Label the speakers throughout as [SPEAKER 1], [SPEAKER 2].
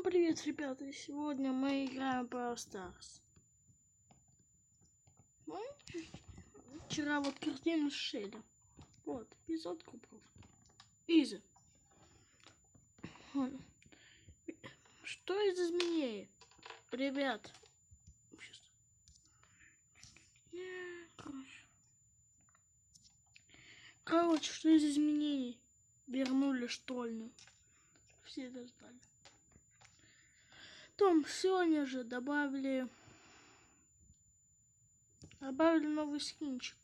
[SPEAKER 1] Привет, ребята! Сегодня мы играем в Brawl Stars. Мы вчера вот картину сшили. Вот, 500 кубков. Изи. Что из изменений? Ребят. Короче, что из изменений? Вернули штольню. Все это ждали. Том, сегодня же добавили новый скинчик.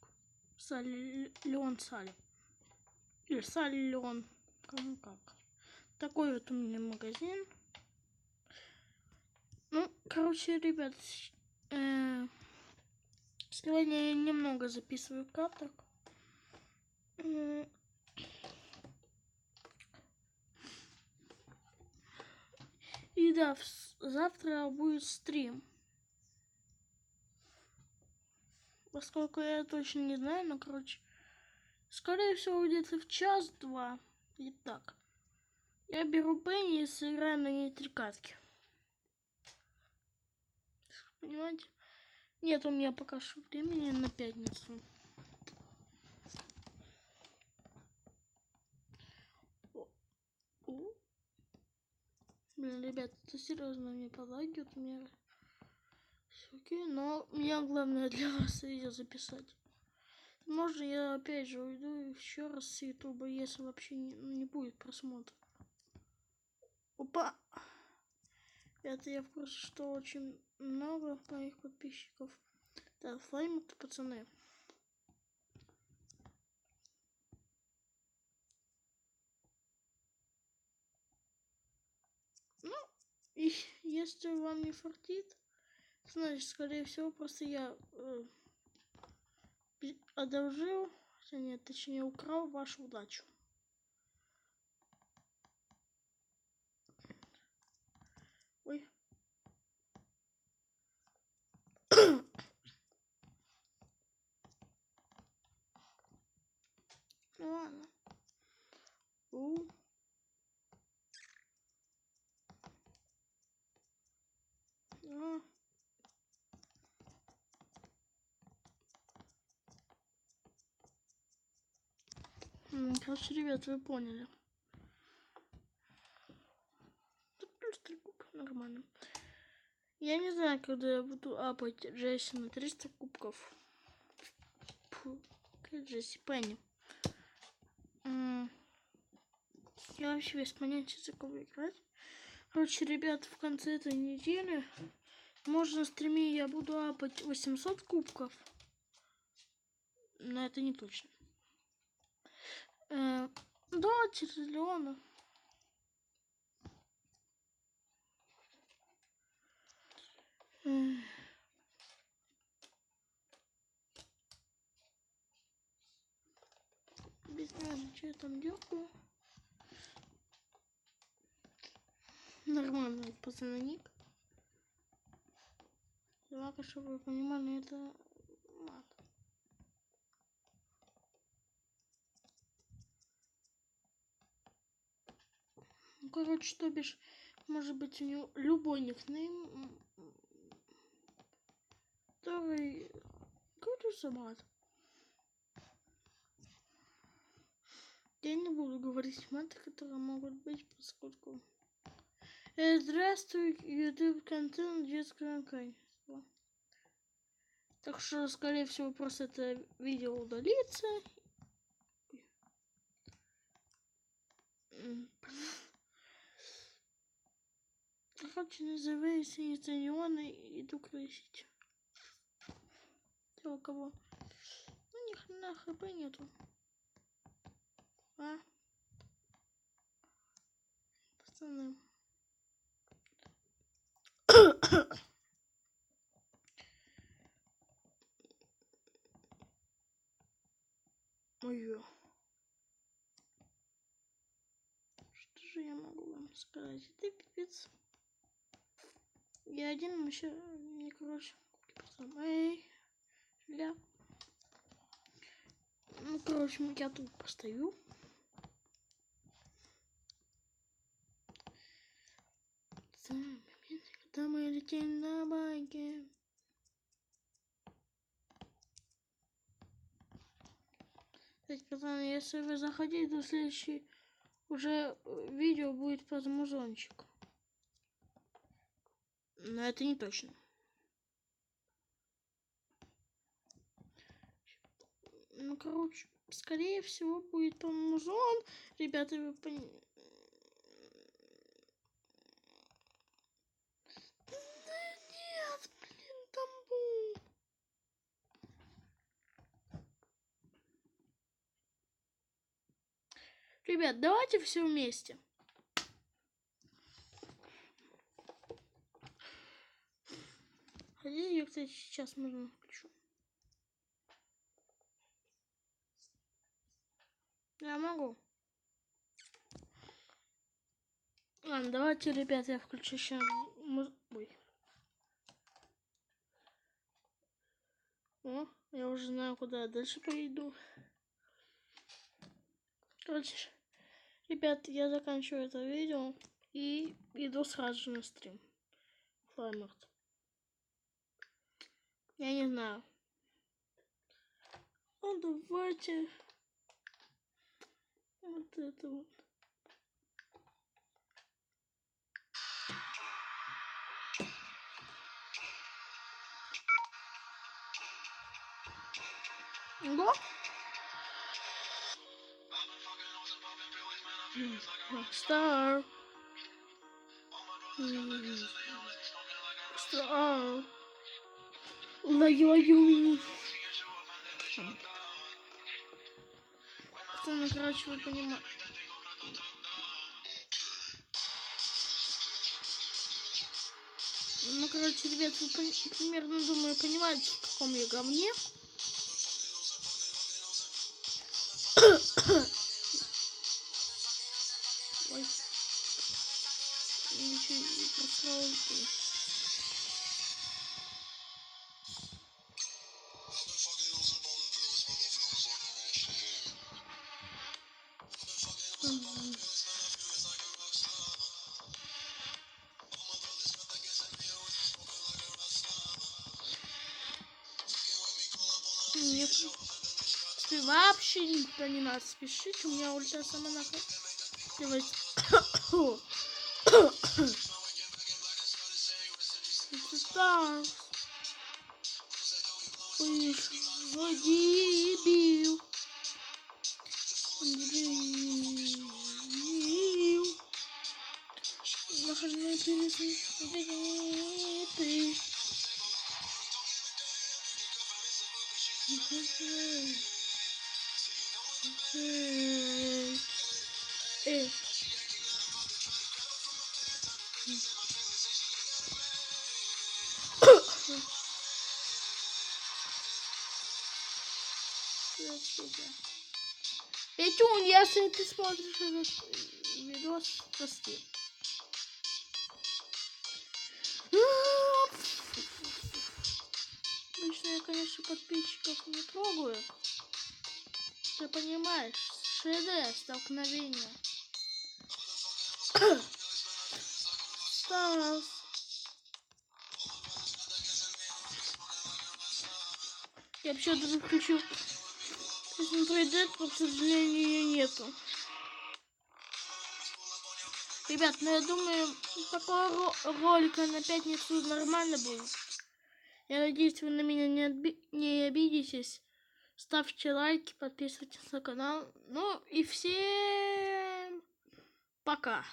[SPEAKER 1] Леон Салли. Или Салли Леон. Кому как. Такой вот у меня магазин. Ну, короче, ребят, сегодня я немного записываю каток. И да, завтра будет стрим. Поскольку я точно не знаю, но, короче, скорее всего, где-то в час-два. Итак, я беру Пенни и сыграю на ней 3 катки. Понимаете? Нет у меня пока что времени на пятницу. Блин, ребят, это серьезно мне подлагивает. У меня все окей, но мне главное для вас видео записать. Можно я опять же уйду еще раз с ютуба, если вообще не будет просмотра. Опа! Это я в курсе, что очень много моих подписчиков. Да, флейм-то, пацаны. Ну, и если вам не фартит, значит, скорее всего, просто я одолжил, нет, точнее, украл вашу удачу. Ой. Ну ладно. Короче, ребят, вы поняли. Тут плюс 3 кубка, нормально. Я не знаю, когда я буду апать Джесси на 300 кубков. Фу, какая Джесси, Пенни. Я вообще без понятия, за кого играть. Короче, ребят, в конце этой недели, может, на стриме я буду апать 800 кубков. Но это не точно. Да, через Леона. Без разницы, что я там делаю. Нормальный пацаник. Ладно, чтобы вы понимали, это мат. Ну, короче, то бишь, может быть, у него любой никнейм, который говорю за мат. Я не буду говорить маты, которые могут быть, поскольку... Здравствуй, YouTube контент детского качества. Так что, скорее всего, просто это видео удалится. Короче, называйся из Иона и иду крысить. Те, у кого? Ну, ни хрена хп нету. А? Пацаны. Ой-ё. Что же я могу вам сказать? Это пипец. Я один еще не короче. Эй, ля. Ну, короче, я тут постою. Когда мы летим на байке. Кстати, пацаны, если вы захотите, то следующий уже видео будет про музончик. Но это не точно. Ну, короче, скорее всего, будет про музон. Ребята, вы понимаете. Нет, блин, там был. Ребят, давайте все вместе. Хотите, я, кстати, сейчас можно включу. Я могу. Ладно, давайте, ребят, я включу сейчас. Ой. О, я уже знаю, куда я дальше пойду. Короче, ребят, я заканчиваю это видео и иду сразу же на стрим. Флаймарт. Я не знаю. Ну, давайте вот это вот. Го? Star. Star. Лаю-лаю. Пацаны, короче, вы понимаете. Ну, короче, ребят, вы примерно, думаю, понимаете, в каком я говне. Ой. Ничего не просрал. Нет. Ты вообще никуда не надо спешить. У меня ульта сама накатывается. Это ой, дебил. Дебил. Нахожу пересны. Петюнь, если ты смотришь этот видос, прости. Обычно я, конечно, подписчиков не трогаю. Ты понимаешь, ШД, столкновение. Стас. Я вообще-то выключил. Если он пройдет, то, к сожалению, ее нету. Ребят, ну я думаю, такого ролика на пятницу нормально будет. Я надеюсь, вы на меня не обидитесь. Ставьте лайки, подписывайтесь на канал. Ну и всем пока.